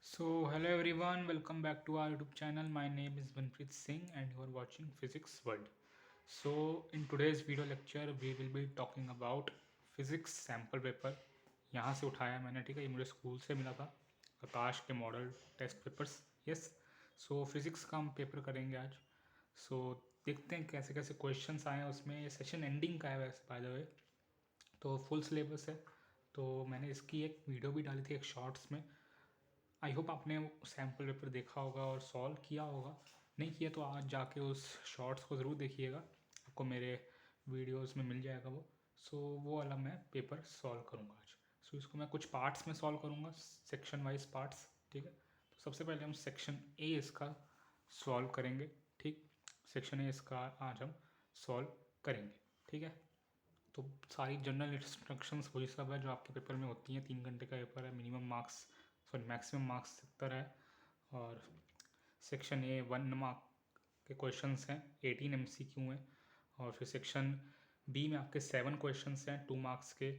Hello everyone, welcome back to our YouTube channel. My name is Manpreet Singh and you are watching Physics World. In today's video lecture, we will be talking about physics sample paper. यहाँ से उठाया मैंने, ठीक है, ये मुझे school से मिला था, आकाश के मॉडल टेस्ट पेपर्स. यस, सो फिज़िक्स का हम पेपर करेंगे आज. सो देखते हैं कैसे कैसे क्वेश्चंस आए हैं उसमें. ये सेशन एंडिंग का है वैसे, बाय द वे, तो फुल सिलेबस है. तो मैंने इसकी एक वीडियो भी डाली थी एक शॉर्ट्स में. आई होप आपने सैम्पल पेपर देखा होगा और सॉल्व किया होगा. नहीं किया तो आज जाके उस शॉर्ट्स को ज़रूर देखिएगा, आपको मेरे वीडियोस में मिल जाएगा वो. वो वाला मैं पेपर सॉल्व करूँगा आज. इसको मैं कुछ पार्ट्स में सॉल्व करूँगा, सेक्शन वाइज पार्ट्स, ठीक है. तो सबसे पहले हम सेक्शन ए इसका सॉल्व करेंगे, ठीक. सेक्शन ए इसका आज हम सॉल्व करेंगे, ठीक है. तो सारी जनरल इंस्ट्रक्शंस वही सब है जो आपके पेपर में होती हैं. 3 घंटे का पेपर है, minimum marks, sorry maximum marks 70 है. और सेक्शन ए 1 मार्क के क्वेश्चंस हैं, 18 MCQ हैं. और फिर सेक्शन बी में आपके 7 क्वेश्चंस हैं 2 मार्क्स के.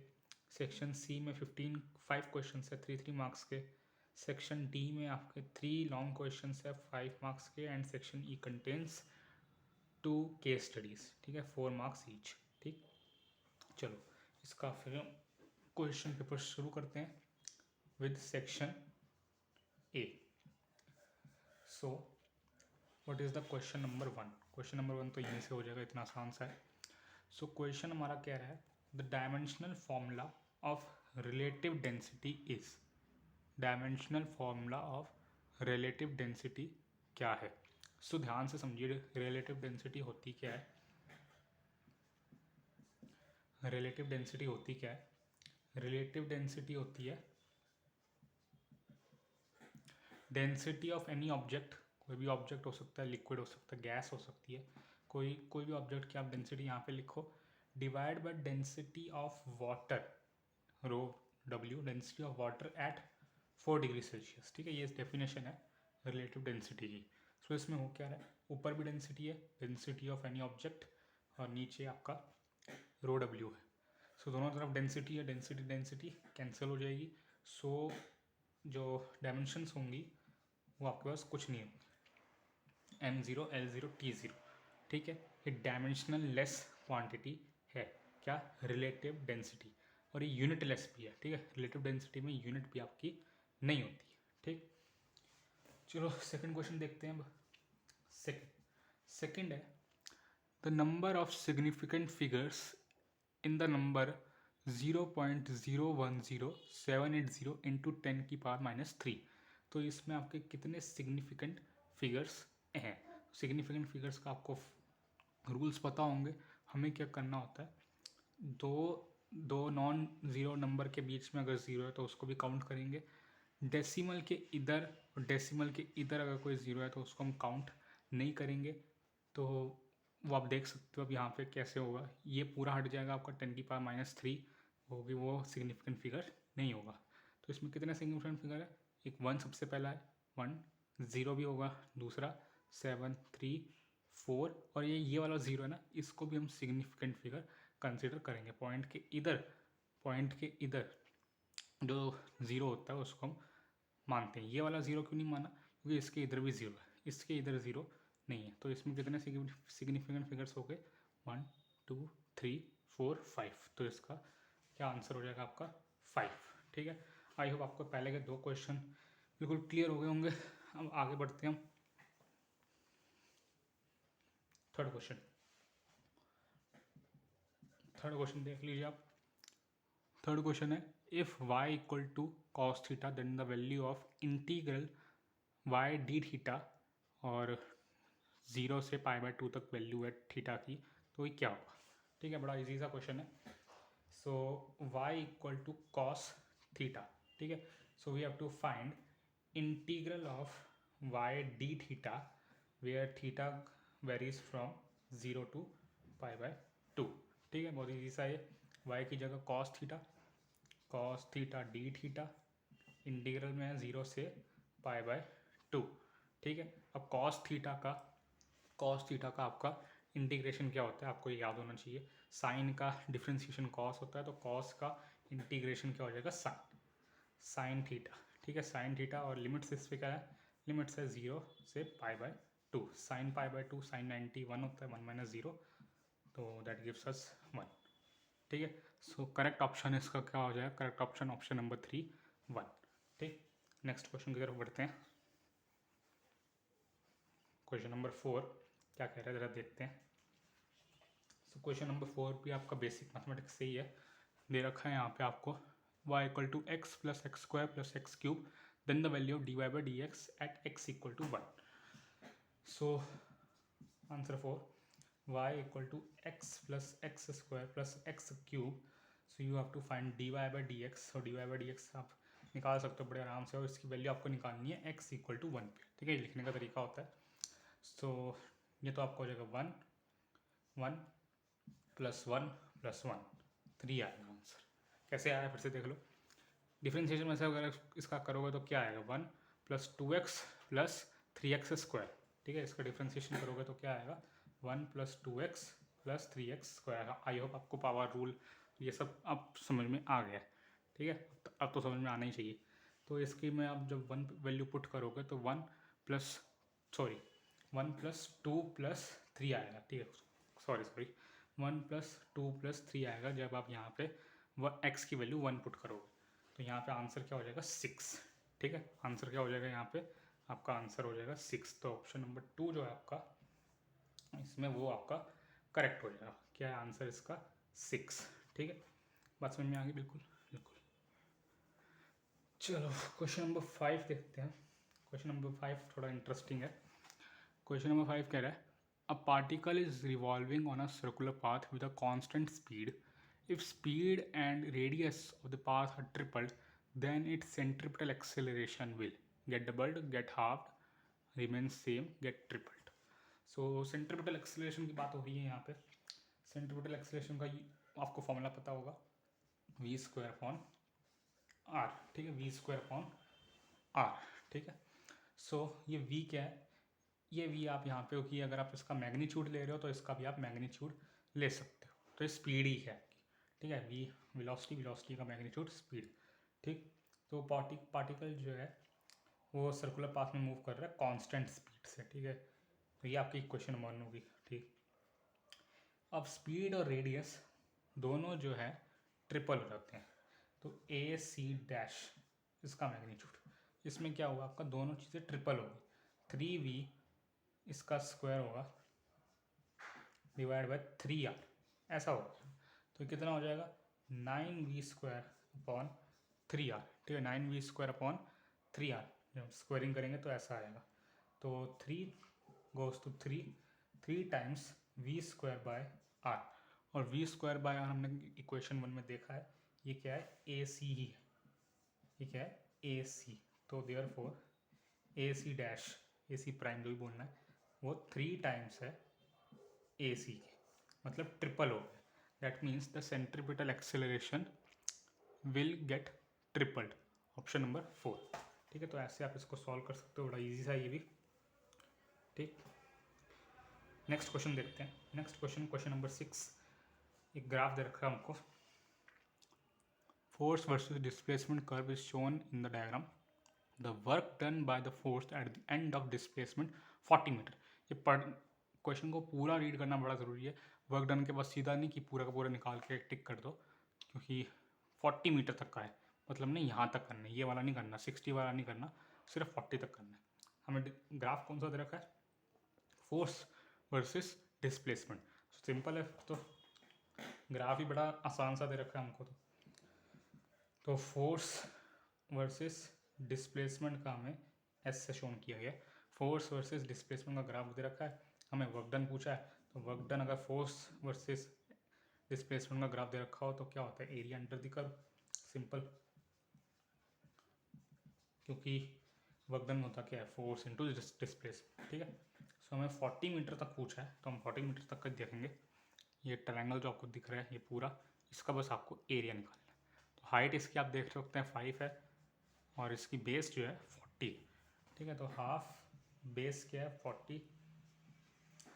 सेक्शन सी में 5 क्वेश्चंस है 3 मार्क्स के. सेक्शन डी में आपके 3 लॉन्ग क्वेश्चंस है 5 मार्क्स के. And section E contains 2 case studies, ठीक है, 4 मार्क्स ईच, ठीक. चलो इसका फिर क्वेश्चन पेपर शुरू करते हैं with section A. So what is the question number 1. Question number 1 तो यहीं से हो जाएगा, इतना आसान सा है. क्वेश्चन हमारा कह रहा है the dimensional formula of relative density is. Dimensional formula of relative density क्या है. ध्यान से समझिए, रिलेटिव डेंसिटी होती क्या है. रिलेटिव डेंसिटी होती क्या है. रिलेटिव डेंसिटी होती है डेंसिटी ऑफ एनी ऑब्जेक्ट. कोई भी ऑब्जेक्ट हो सकता है, लिक्विड हो सकता है, गैस हो सकती है, कोई कोई भी ऑब्जेक्ट की आप डेंसिटी यहाँ पे लिखो, divide by density of water, rho W, density of water at 4 degree Celsius, ठीक है. ये डेफिनेशन है रिलेटिव डेंसिटी की. इसमें हो क्या रहा है, ऊपर भी डेंसिटी है, डेंसिटी ऑफ एनी ऑब्जेक्ट, और नीचे आपका रो डब्ल्यू है. दोनों तरफ डेंसिटी है, डेंसिटी डेंसिटी कैंसिल हो जाएगी. जो डायमेंशंस होंगी वो आपके पास कुछ नहीं होंगी, M0 L0 T0, ठीक है. ये डायमेंशनल लेस क्वांटिटी है, क्या, रिलेटिव डेंसिटी. और ये यूनिट लेस भी है, ठीक है. रिलेटिव डेंसिटी में यूनिट भी आपकी नहीं होती है, ठीक. चलो सेकंड क्वेश्चन देखते हैं अब. सेकंड है the number of significant figures in the number 0.010780 into 10⁻³ तो इसमें आपके कितने सिग्निफिकेंट फिगर्स हैं. सिग्निफिकेंट फिगर्स का आपको रूल्स पता होंगे. हमें क्या करना होता है, दो दो नॉन ज़ीरो नंबर के बीच में अगर ज़ीरो है तो उसको भी काउंट करेंगे. डेसिमल के इधर और डेसिमल के इधर अगर कोई ज़ीरो है तो उसको हम काउंट नहीं करेंगे. तो वो आप देख सकते हो अब यहाँ पे कैसे होगा, ये पूरा हट जाएगा आपका 10⁻³ होगी, वो सिग्निफिकेंट फिगर नहीं होगा. तो इसमें कितने सिग्निफिकेंट फिगर है, एक 1 सबसे पहला है, 1, 0 भी होगा दूसरा, 7, 3, 4, और ये वाला 0 है ना, इसको भी हम सिग्निफिकेंट फिगर कंसिडर करेंगे. पॉइंट के इधर जो 0 होता है उसको हम मानते हैं. ये वाला 0 क्यों नहीं माना, क्योंकि इसके इधर भी 0 है, इसके इधर 0 नहीं है. तो इसमें कितने सिग्निफिकेंट फिगर्स हो गए, 1, 2, 3, 4, 5. तो इसका क्या आंसर हो जाएगा आपका 5, ठीक है. आई होप आपको पहले के 2 क्वेश्चन बिल्कुल क्लियर हो गए होंगे. अब आगे बढ़ते हैं हम थर्ड क्वेश्चन देख लीजिए आप. थर्ड क्वेश्चन है if y equal to cos theta then the value of integral y d theta, और 0 से π/2 तक वैल्यू है थीटा की, तो ये क्या होगा, ठीक है. बड़ा इजी सा क्वेश्चन है. y equal to cos theta, ठीक है. We have to find integral of y d theta where theta varies from 0 to π/2, ठीक है. बहुत इजी सा है. y की जगह cos theta D theta, integral में है 0 से π/2, ठीक है. अब कॉस थीटा का आपका इंटीग्रेशन क्या होता है, आपको ये याद होना चाहिए. साइन का डिफ्रेंसिएशन कॉस होता है, तो कॉस का इंटीग्रेशन क्या हो जाएगा, साइन थीटा, ठीक है, साइन थीटा, और लिमिट्स इस पे क्या है, लिमिट्स है 0 से π/2, साइन π/2 साइन 90 1 होता है, 1 माइनस 0, तो दैट गिव्स अस 1। ठीक है, सो करेक्ट ऑप्शन इसका क्या हो जाएगा, करेक्ट ऑप्शन ऑप्शन नंबर 3 1। ठीक, नेक्स्ट क्वेश्चन की तरफ बढ़ते हैं। क्वेश्चन नंबर 4 क्या कह रहा है ज़रा देखते हैं। सो क्वेश्चन नंबर 4 भी आपका बेसिक मैथमेटिक्स से ही है, दे रखा है यहाँ पे आपको y equal to x plus x square plus x cube, then the value of dy/dx at x equal to 1। So answer for y equal to x plus x square plus x cube, so you have to find dy/dx, और dy/dx आप निकाल सकते हो बड़े आराम से, और इसकी वैल्यू आपको निकालनी है x इक्वल टू 1 पे। ठीक है, लिखने का तरीका होता है। सो ये तो आपको हो जाएगा 1 1 प्लस 1 प्लस 1 3 आएगा आंसर। कैसे आया फिर से देख लो, डिफ्रेंशिएशन में से अगर इसका करोगे तो क्या आएगा, 1 plus 2x plus 3x square. ठीक है, इसका डिफ्रेंशिएशन करोगे तो क्या आएगा, 1 plus 2x plus 3x square. आई होप आपको पावर रूल ये सब अब समझ में आ गया है। ठीक है, अब तो समझ में आना ही चाहिए। तो इसकी में आप जब 1 वैल्यू पुट करोगे तो 1 प्लस 2 प्लस 3 आएगा। ठीक है, सॉरी 1 प्लस 2 प्लस 3 आएगा जब आप यहाँ पे वह x की वैल्यू 1 पुट करोगे, तो यहाँ पे आंसर क्या हो जाएगा 6। ठीक है, आंसर क्या हो जाएगा यहाँ पे, आपका आंसर हो जाएगा 6। तो ऑप्शन नंबर 2 जो है आपका इसमें वो आपका करेक्ट हो जाएगा। क्या है आंसर इसका, 6। ठीक है, बात समझ में आ गई, बिल्कुल बिल्कुल। चलो क्वेश्चन नंबर 5 देखते हैं। क्वेश्चन नंबर 5 थोड़ा इंटरेस्टिंग है। क्वेश्चन नंबर 5 कह रहा है, a particle is revolving on a circular path with a constant speed. If speed and radius of the path are tripled, then its centripetal acceleration will get doubled, get halved, remain same, get tripled. So centripetal acceleration की बात हो रही है यहाँ पे। centripetal acceleration का आपको formula पता होगा, v स्क्वायर अपॉन r। ठीक है, v स्क्वायर अपॉन r। ठीक है, सो ये v क्या है, ये v आप यहाँ पे कि अगर आप इसका मैग्नीट्यूड ले रहे हो तो इसका भी आप मैग्नीट्यूड ले सकते हो, तो ये स्पीड ही है। ठीक है, v वेलोसिटी, वेलोसिटी का मैग्नीट्यूड स्पीड। ठीक, तो पार्टिकल जो है वो सर्कुलर पाथ में मूव कर रहा है कांस्टेंट स्पीड से। ठीक है, तो ये आपकी क्वेश्चन नंबर 1 होगी। ठीक, अब स्पीड और रेडियस दोनों जो है ट्रिपल हो जाते हैं, तो ए सी डैश इसका मैग्नीट्यूड, इसमें क्या होगा आपका, दोनों चीज़ें ट्रिपल होगी। 3v इसका स्क्वायर होगा डिवाइड बाय 3r, ऐसा होगा। तो कितना हो जाएगा, 9v स्क्वायर अपॉन 3r। ठीक है, 9v स्क्वायर अपॉन 3r, जब स्क्वायरिंग करेंगे तो ऐसा आएगा। तो 3 goes to 3 times v square by r, और v स्क्वायर बाय r हमने इक्वेशन 1 में देखा है, ये क्या है, ए सी ही है। ये क्या है, ए सी। तो there four A C dash, A C prime जो भी बोलना है, वो 3 टाइम्स है ए सी के, मतलब ट्रिपल हो गया। That means the centripetal acceleration will get tripled, option number 4। ठीक है, तो ऐसे आप इसको सॉल्व कर सकते हो, बड़ा इजी था ये भी। ठीक, नेक्स्ट क्वेश्चन देखते हैं। नेक्स्ट क्वेश्चन, क्वेश्चन नंबर 6, एक ग्राफ दे रखा है हमको। Force versus displacement curve is shown in the diagram. The work done by the force at the end of displacement 40 metre. ये क्वेश्चन को पूरा रीड करना बड़ा ज़रूरी है। वर्क डन के बाद सीधा नहीं कि पूरा का पूरा निकाल के टिक कर दो, क्योंकि 40 मीटर तक का है, मतलब नहीं यहाँ तक करना है, ये वाला नहीं करना, 60 वाला नहीं करना, सिर्फ 40 तक करना है। हमें ग्राफ कौन सा दे रखा है, फोर्स वर्सेस डिस्प्लेसमेंट। सिंपल है, तो ग्राफ ही बड़ा आसान सा दे रखा है हमको। तो फोर्स वर्सेस डिस्प्लेसमेंट का हमें एस से शोन किया गया। फोर्स वर्सेस डिस्प्लेसमेंट का ग्राफ दे रखा है, हमें वर्क डन पूछा है, तो वर्क डन अगर फोर्स वर्सेस डिस्प्लेसमेंट का ग्राफ दे रखा हो तो क्या होता है, area under the curve, simple, क्योंकि वर्क डन होता क्या है, फोर्स इनटू डिस्प्लेसमेंट। ठीक है, सो हमें 40 मीटर तक पूछा है, तो हम 40 मीटर तक का देखेंगे। ये ट्रायंगल जो आपको दिख रहा है ये पूरा, इसका बस आपको एरिया निकालना है। तो हाइट इसकी आप देख सकते हैं 5 है, और इसकी बेस जो है 40। ठीक है, तो हाफ बेस क्या है 40,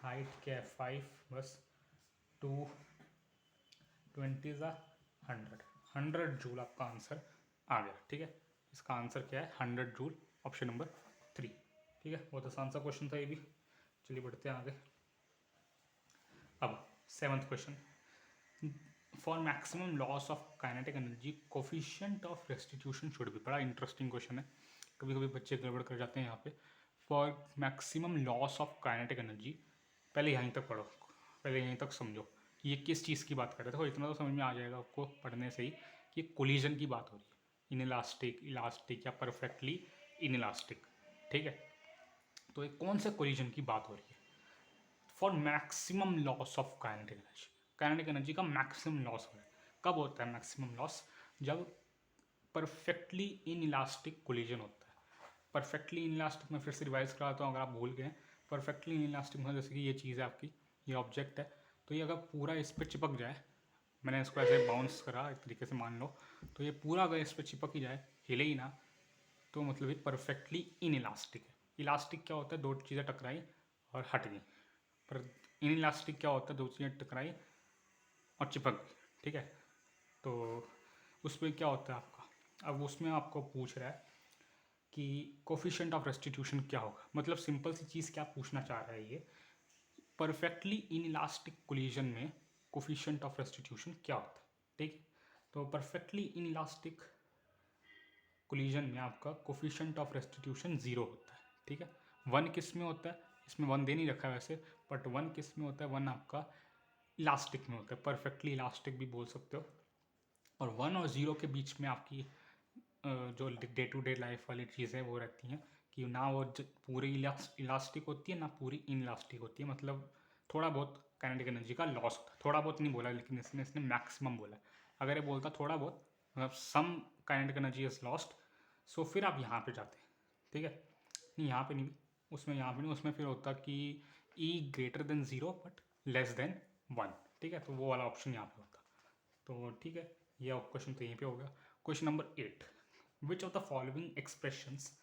हाइट क्या है 5, बस 2 20 100 जूल आपका आंसर आ गया। ठीक है, इसका आंसर क्या है? 100 जूल, ऑप्शन नंबर 3। ठीक है, बहुत आसान सा क्वेश्चन था ये भी। चलिए बढ़ते हैं आगे। अब 7th question, for maximum loss of kinetic energy coefficient of restitution should be. बड़ा इंटरेस्टिंग क्वेश्चन है, कभी कभी बच्चे गड़बड़ कर जाते हैं यहाँ पे। For maximum loss of kinetic energy, पहले यहीं तक पढ़ो, पहले यहीं तक समझो कि ये किस चीज़ की बात कर रहे थे। इतना तो समझ में आ जाएगा आपको पढ़ने से ही कि कोलिजन की बात हो रही है, इनइलास्टिक, इलास्टिक या परफेक्टली इनइलास्टिक। ठीक है, तो ये कौन से कोलिजन की बात हो रही है? For maximum loss of kinetic energy, kinetic energy का मैक्सिमम लॉस हो रहा है। कब होता है मैक्सिमम लॉस? जब परफेक्टली इनइलास्टिक कोलिजन होता है। परफेक्टली इनइलास्टिक में फिर से रिवाइज कराता हूँ अगर आप भूल गए। परफेक्टली इनइलास्टिक में जैसे कि ये चीज़ है आपकी, ये ऑब्जेक्ट है, तो ये अगर पूरा इस पर चिपक जाए, मैंने इसको ऐसे बाउंस करा एक तरीके से मान लो, तो ये पूरा अगर इस पर चिपक ही जाए, हिले ही ना, तो मतलब ये परफेक्टली इनइलास्टिक है। इलास्टिक क्या होता है? दो चीज़ें टकराई और हट गई। पर इनइलास्टिक क्या होता है? दो चीज़ें टकराई और चिपक गई। ठीक है, तो उसमें क्या होता है आपका? अब उसमें आपको पूछ रहा है कि कोफिशिएंट ऑफ रेस्टिट्यूशन क्या होगा। मतलब सिंपल सी चीज़ क्या पूछना चाह रहा है ये, परफेक्टली इनइलास्टिक कोलिजन में कोफिशिएंट ऑफ रेस्टिट्यूशन क्या होता है। ठीक है, तो परफेक्टली इनइलास्टिक कोलिजन में आपका कोफिशिएंट ऑफ रेस्टिट्यूशन 0 होता है। ठीक है, 1 किस में होता है? इसमें 1 दे नहीं रखा है वैसे, बट 1 किस में होता है? 1 आपका इलास्टिक में होता है, परफेक्टली इलास्टिक भी बोल सकते हो। और 1 और 0 के बीच में आपकी जो डे टू डे लाइफ वाली चीज़ें वो रहती हैं कि ना वो पूरी इलास्टिक होती है ना पूरी इनइलास्टिक होती है। मतलब थोड़ा बहुत काइनेटिक एनर्जी का लॉस होता है। थोड़ा बहुत नहीं बोला, लेकिन इसने मैक्सिमम बोला। अगर ये बोलता थोड़ा बहुत, मतलब some kinetic energy is lost, so फिर आप यहाँ पे जाते। ठीक है, नहीं यहाँ पे नहीं, उसमें यहाँ पे नहीं, उसमें फिर होता कि e greater than 0 but less than 1। ठीक है, तो वो वाला ऑप्शन यहाँ पे होता। तो ठीक है, ये क्वेश्चन तो यहीं पे हो गया। Question number 8, which of the following expressions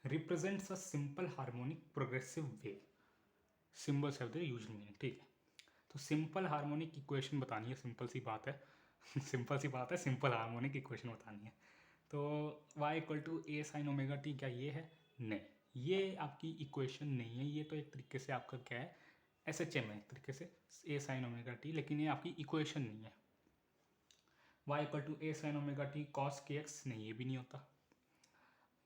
represents a simple harmonic progressive wave? Symbols have the usual meaning. ठीक है, तो सिंपल हार्मोनिक इक्वेशन बतानी है, सिंपल सी बात है सिंपल सी बात है, सिंपल हार्मोनिक इक्वेशन बतानी है। तो y equal to A sine omega t, क्या ये है? नहीं, ये आपकी इक्वेशन नहीं है, ये तो एक तरीके से आपका क्या है, एस एच एम है एक तरीके से, ए साइन ओमेगा टी, लेकिन ये आपकी इक्वेशन नहीं है। y equal to A sine omega t cos k x, नहीं ये भी नहीं होता।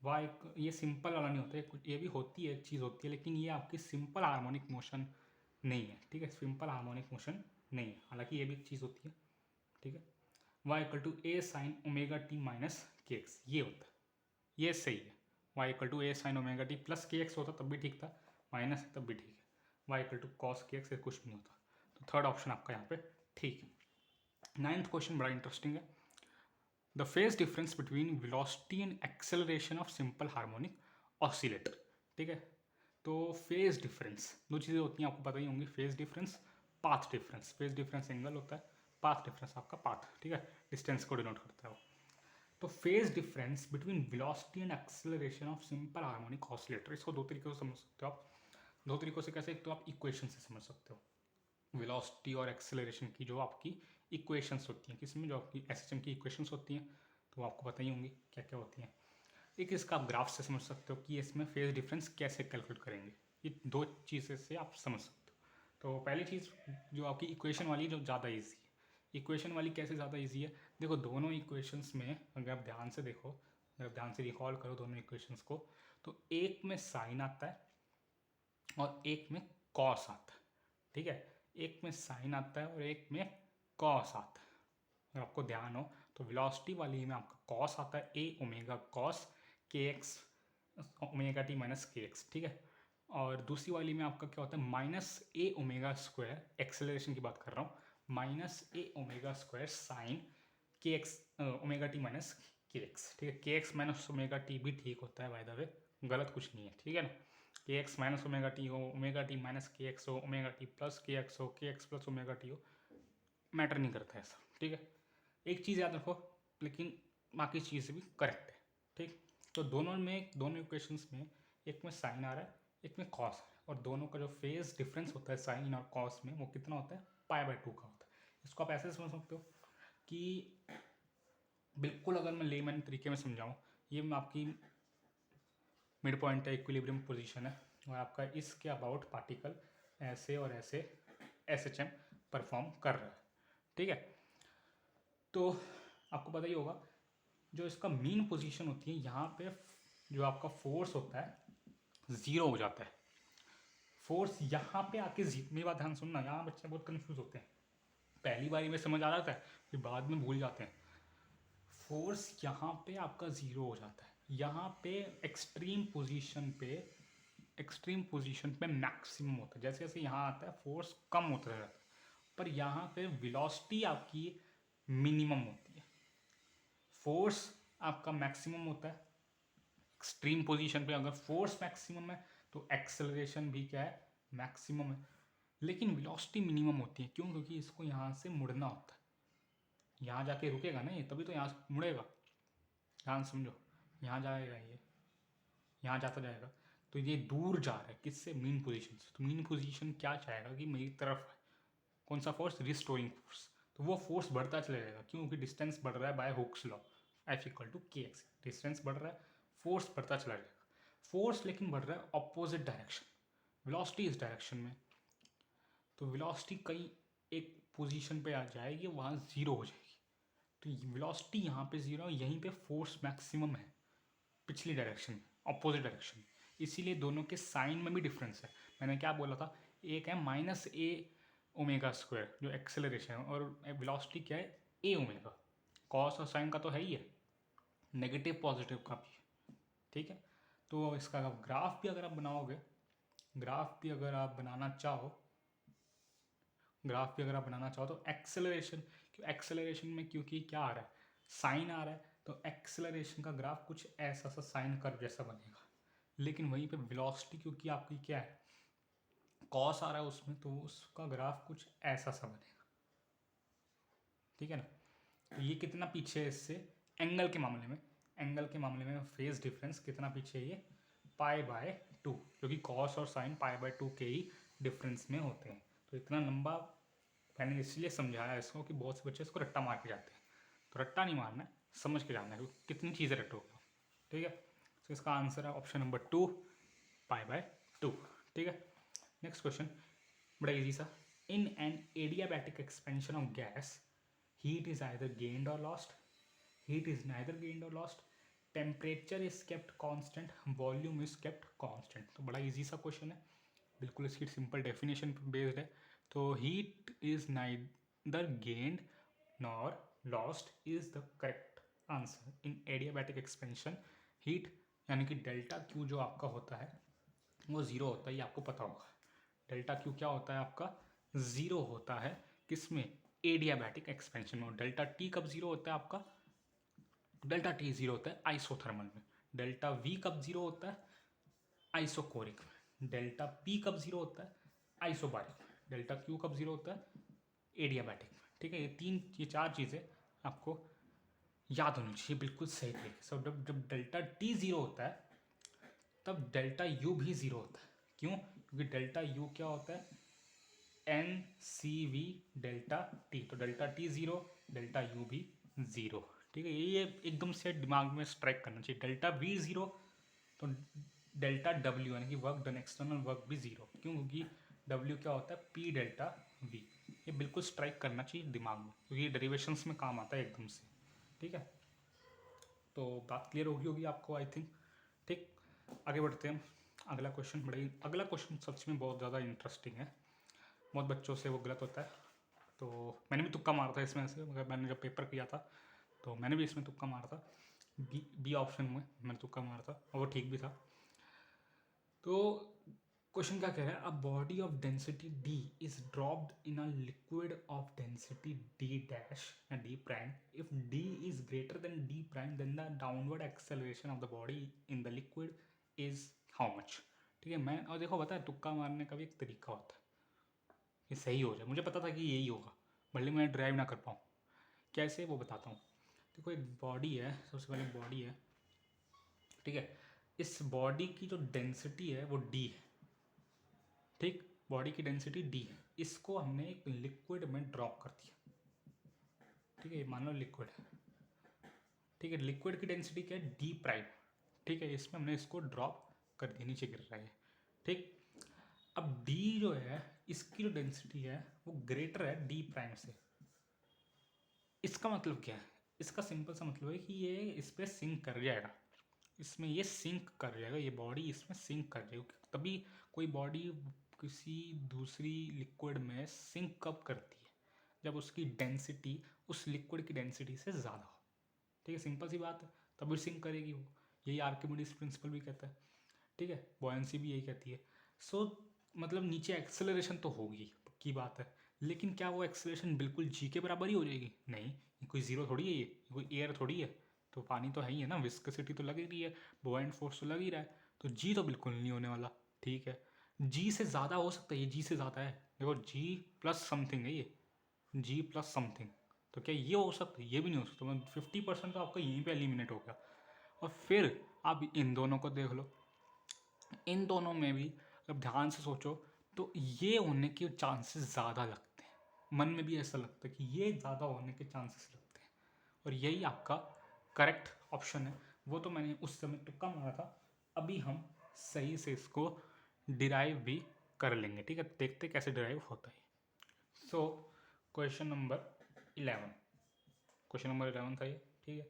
y ये सिंपल वाला नहीं होता है, कुछ ये भी होती है, एक चीज़ होती है, लेकिन ये आपकी सिंपल हार्मोनिक मोशन नहीं है। ठीक है, सिंपल हार्मोनिक मोशन नहीं है, हालांकि ये भी एक चीज़ होती है। ठीक है, y equal to A sine omega t minus k x, ये होता है, ये सही है। y equal to A sine omega t plus k x होता तब भी ठीक था, माइनस है तब भी ठीक है। y equal to cos k x, कुछ नहीं होता। तो थर्ड ऑप्शन आपका यहाँ पे ठीक है। 9th क्वेश्चन बड़ा इंटरेस्टिंग है, the phase difference between velocity and acceleration of simple harmonic oscillator. ठीक है, तो फेज डिफरेंस, दो चीज़ें होती हैं आपको पता ही होंगी, phase difference, path difference. Phase difference angle होता है, पाथ डिफरेंस आपका पाथ। ठीक है, डिस्टेंस को डिनोट करता है वो। तो phase difference between velocity and acceleration of simple harmonic oscillator, इसको दो तरीकों से समझ सकते हो आप। दो तरीकों से कैसे? एक तो आप इक्वेशन से समझ सकते हो, वेलोसिटी और एक्सेलरेशन की जो आपकी इक्वेशंस होती हैं, किसमें जो आपकी एसएचएम की इक्वेशंस होती हैं, तो आपको पता ही होंगी क्या क्या होती हैं। एक इसका आप ग्राफ से समझ सकते हो कि इसमें फेज डिफरेंस कैसे कैलकुलेट करेंगे, ये दो चीज़ें से आप समझ सकते हो। तो पहली चीज़ जो आपकी इक्वेशन वाली, जो ज़्यादा ईजी है। इक्वेशन वाली कैसे ज़्यादा ईजी है? देखो दोनों इक्वेशंस में अगर आप ध्यान से देखो, अगर ध्यान से रिकॉल करो दोनों इक्वेशंस को, तो एक में साइन आता है और एक में कॉस आता है। ठीक है, एक में साइन आता है और एक में कॉस आता है। अगर आपको ध्यान हो तो वेलोसिटी वाली में आपका कॉस आता है, ए omega cos k x omega t minus k x. ठीक है, और दूसरी वाली में आपका क्या होता है? माइनस ए ओमेगा स्क्वायर, एक्सेलरेशन की बात कर रहा हूँ, माइनस ए ओमेगा स्क्वायर साइन के x omega t minus k x. ठीक है, के एक्स माइनस ओमेगा टी भी ठीक होता है बाय द वे, गलत कुछ नहीं है। ठीक है ना, के एक्स माइनस ओमेगा टी हो, omega t minus k x हो, omega t plus k x हो, के एक्स प्लस ओमेगा टी हो, मैटर नहीं करता ऐसा। ठीक है, एक चीज़ याद रखो, लेकिन बाकी चीज़ भी करेक्ट है। ठीक, तो दोनों में, दोनों इक्वेशंस में एक में साइन आ रहा है, एक में कॉस आ रहा है, और दोनों का जो फेज डिफरेंस होता है साइन और कॉस में, वो कितना होता है? π/2 का होता है। इसको आप ऐसे समझ सकते हो कि बिल्कुल अगर मैं लेमैन तरीके में समझाऊँ, ये आपकी मिड पॉइंट है, इक्विलिब्रियम पोजीशन है, और आपका इसके अबाउट पार्टिकल ऐसे और ऐसे SHM परफॉर्म कर रहा है। ठीक है, तो आपको पता ही होगा जो इसका मीन पोजीशन होती है, यहाँ पे जो आपका फोर्स होता है 0 हो जाता है। फोर्स यहाँ पे आके मेरी बात ध्यान सुनना, यहाँ बच्चे बहुत कंफ्यूज होते हैं, पहली बारी में समझ आ जाता है फिर बाद में भूल जाते हैं। फोर्स यहाँ पे आपका 0 हो जाता है, यहाँ पे एक्सट्रीम पोजीशन पे मैक्सिमम होता है। जैसे जैसे यहाँ आता है फोर्स कम होता रहता है, पर यहाँ पे वेलोसिटी आपकी मिनिमम होती है। फोर्स आपका मैक्सिमम होता है एक्सट्रीम पोजीशन पे, अगर फोर्स मैक्सिमम है तो एक्सेलरेशन भी क्या है, मैक्सिमम है। लेकिन वेलोसिटी मिनिमम होती है, क्यों? क्योंकि इसको यहाँ से मुड़ना होता है, यहाँ जाके रुकेगा ना ये, तभी तो यहाँ से मुड़ेगा। ध्यान समझो, यहाँ जाएगा ये, यहाँ जाता जाएगा, तो ये दूर जा रहा है किससे, मीन पोजीशन से। तो मीन पोजीशन क्या चाहेगा कि मेरी तरफ है, कौन सा फोर्स, रिस्टोरिंग फोर्स। तो वो फोर्स बढ़ता चला जाएगा, क्यों? क्योंकि डिस्टेंस बढ़ रहा है bye Hooke's law, F=kx। Distance बढ़ रहा है, फोर्स बढ़ता चला जाएगा। फोर्स लेकिन बढ़ रहा है ऑपोजिट डायरेक्शन, वेलोसिटी इस डायरेक्शन में। तो वेलोसिटी कहीं एक पोजीशन पे आ जाएगी, वहाँ 0 हो जाएगी। तो वेलोसिटी यहाँ पे 0 है, यहीं पे फोर्स मैक्सिमम है पिछली डायरेक्शन में, ऑपोजिट डायरेक्शन में। इसीलिए दोनों के साइन में भी डिफरेंस है। मैंने क्या बोला था, एक है -a⍵² जो एक्सेलरेशन है, और वेलोसिटी क्या है, a⍵। कॉस और साइन का तो है ही है, नेगेटिव पॉजिटिव का भी है। ठीक है, तो इसका ग्राफ भी अगर आप बनाओगे, ग्राफ भी अगर आप बनाना चाहो तो एक्सेलरेशन में क्योंकि क्या आ रहा है, साइन आ रहा है, तो एक्सेलरेशन का ग्राफ कुछ ऐसा सा साइन कर्व जैसा बनेगा। लेकिन वहीं पे वेलोसिटी क्योंकि आपकी क्या है, कॉस आ रहा है उसमें, तो उसका ग्राफ कुछ ऐसा सा बनेगा। ठीक है ना, तो ये कितना पीछे है इससे, एंगल के मामले में फेज डिफरेंस कितना पीछे है ये, π/2, क्योंकि कॉस और साइन π/2 के ही डिफरेंस में होते हैं। तो इतना लंबा मैंने इसलिए समझाया इसको कि बहुत से बच्चे इसको रट्टा मार के जाते हैं, तो रट्टा नहीं मारना है, समझ के जाना है कितनी चीज़ें रटोगे। ठीक है, तो इसका आंसर है ऑप्शन नंबर 2, π/2। ठीक है, नेक्स्ट क्वेश्चन बड़ा इजी सा। In an adiabatic expansion of gas, heat is either gained or lost, heat is neither gained or lost, temperature is kept constant, volume is kept constant। तो बड़ा easy सा question है, बिल्कुल इसकी simple definition based है। तो heat is neither gained nor lost is the correct answer in adiabatic expansion. Heat यानी कि डेल्टा क्यू जो आपका होता है वो 0 होता है, ये आपको पता होगा। डेल्टा क्यू क्या होता है आपका, 0 होता है किसमें, एडियाबैटिक एक्सपेंशन में। डेल्टा टी कब 0 होता है आपका, डेल्टा टी 0 होता है आइसोथर्मल में। डेल्टा वी कब 0 होता है, आइसोकोरिक में। डेल्टा पी कब 0 होता है, आइसोबारिक में। डेल्टा क्यू कब 0 होता है, एडियाबैटिक में। ठीक है, ये चार चीज़ें आपको याद होनी चाहिए बिल्कुल सही तरीके से। जब जब डेल्टा टी 0 होता है तब डेल्टा यू भी 0 होता है। क्यों? क्योंकि डेल्टा यू क्या होता है, NCV डेल्टा टी। तो डेल्टा टी 0, डेल्टा यू भी 0। ठीक है, ये एकदम से दिमाग में स्ट्राइक करना चाहिए। डेल्टा वी 0, तो डेल्टा डब्ल्यू यानी कि वर्क डन, एक्सटर्नल वर्क भी 0। क्यों? क्योंकि डब्ल्यू क्या होता है, P डेल्टा वी। ये बिल्कुल स्ट्राइक करना चाहिए दिमाग में, क्योंकि ये डेरिवेशंस में काम आता है एकदम से। ठीक है, तो बात क्लियर होगी आपको आई थिंक। ठीक, आगे बढ़ते हैं। अगला क्वेश्चन सच में बहुत ज़्यादा इंटरेस्टिंग है, बहुत बच्चों से वो गलत होता है। तो मैंने भी तुक्का मारा था इसमें से, मगर मैंने जब पेपर किया था तो मैंने भी इसमें तुक्का मारा था, बी ऑप्शन में मैंने तुक्का मारा था और वो ठीक भी था। तो क्वेश्चन क्या कह रहा है, a body of density d is dropped in a liquid of density d dash d prime, if d is greater then d prime then the downward acceleration of the body in the liquid is how much. ठीक है, मैं और देखो पता है तुक्का मारने का भी एक तरीका होता है कि सही हो जाए। मुझे पता था कि यही होगा, भले मैं ड्राइव ना कर पाऊँ। कैसे, वो बताता हूँ। देखो एक बॉडी है, सबसे पहले बॉडी है। ठीक है, इस बॉडी की जो डेंसिटी है वो डी है। ठीक, बॉडी की डेंसिटी डी है, इसको हमने एक लिक्विड में ड्रॉप कर दिया। ठीक है, मान लो लिक्विड है, ठीक है। लिक्विड की डेंसिटी क्या है, डी प्राइम, ठीक है। इसमें हमने इसको ड्रॉप कर दिया, नीचे गिर रहा है, ठीक। अब डी जो है, इसकी जो डेंसिटी है वो ग्रेटर है डी प्राइम से। इसका मतलब क्या है, इसका सिंपल सा मतलब है कि ये इस पर सिंक कर जाएगा, इसमें ये सिंक कर जाएगा, ये बॉडी इसमें सिंक कर जाएगी। तभी कोई बॉडी किसी दूसरी लिक्विड में सिंक कब करती है, जब उसकी डेंसिटी उस लिक्विड की डेंसिटी से ज़्यादा हो, ठीक है। सिंपल सी बात है, तभी सिंक करेगी वो। यही आर्किमिडीज प्रिंसिपल भी कहता है, ठीक है। बॉयंसी भी यही कहती है। सो मतलब नीचे एक्सेलरेशन तो होगी, की बात है, लेकिन क्या वो एक्सेलरेशन बिल्कुल जी के बराबर ही हो जाएगी? नहीं, ये कोई जीरो थोड़ी है, ये कोई एयर थोड़ी है, तो पानी तो है ही है ना, विस्कोसिटी तो लग ही रही है, बुओयंट फोर्स तो लग ही रहा है, तो जी तो बिल्कुल नहीं होने वाला, ठीक है। जी से ज़्यादा हो सकता है, ये जी से ज़्यादा है, देखो जी प्लस समथिंग है ये, जी प्लस समथिंग, तो क्या ये हो सकता है? ये भी नहीं हो सकता। मतलब 50% तो आपका यहीं पे एलिमिनेट हो गया। और फिर आप इन दोनों को देख लो, इन दोनों में भी अगर ध्यान से सोचो तो ये होने के चांसेस ज़्यादा लगते हैं, मन में भी ऐसा लगता है कि ये ज़्यादा होने के चांसेस लगते हैं, और यही आपका करेक्ट ऑप्शन है। वो तो मैंने उस समय तुक्का मारा था, अभी हम सही से इसको डिराइव भी कर लेंगे, ठीक है। देखते कैसे डिराइव होता है। So question number 11, question number 11 था ये, ठीक है।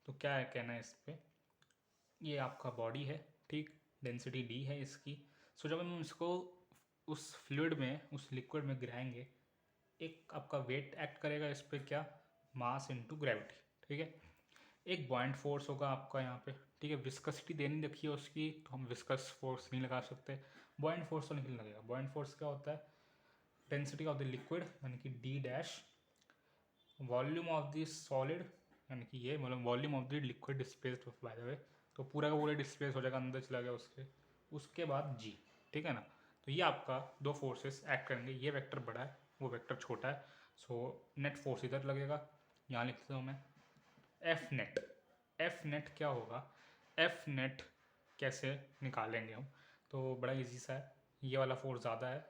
तो क्या है कहना है इस पर, ये आपका बॉडी है, ठीक, डेंसिटी डी है इसकी। सो जब हम इसको उस फ्लूइड में, उस लिक्विड में गिराएंगे, एक आपका वेट एक्ट करेगा इस पर, क्या, मास इनटू ग्रेविटी, ठीक है। एक बॉइंट फोर्स होगा आपका यहाँ पे, ठीक है। विस्कसिटी देनी रखी है उसकी, तो हम विस्कस फोर्स नहीं लगा सकते, बॉइंट फोर्स तो नहीं लगेगा। बॉइंट फोर्स क्या होता है, डेंसिटी ऑफ द लिक्विड यानी कि D dash, volume of the solid यानी कि ये, मतलब volume of the liquid displaced by the way, तो पूरा का पूरा डिस्प्लेस हो जाएगा, अंदर चला गया उसके बाद जी, ठीक है ना। तो ये आपका दो फोर्सेस एक्ट करेंगे, ये वेक्टर बड़ा है, वो वेक्टर छोटा है। सो नेट फोर्स इधर लगेगा, यहाँ लिखता हूँ मैं एफ नेट। एफ नेट क्या होगा, एफ नेट कैसे निकालेंगे हम, तो बड़ा इजी सा है, ये वाला फोर्स ज़्यादा है,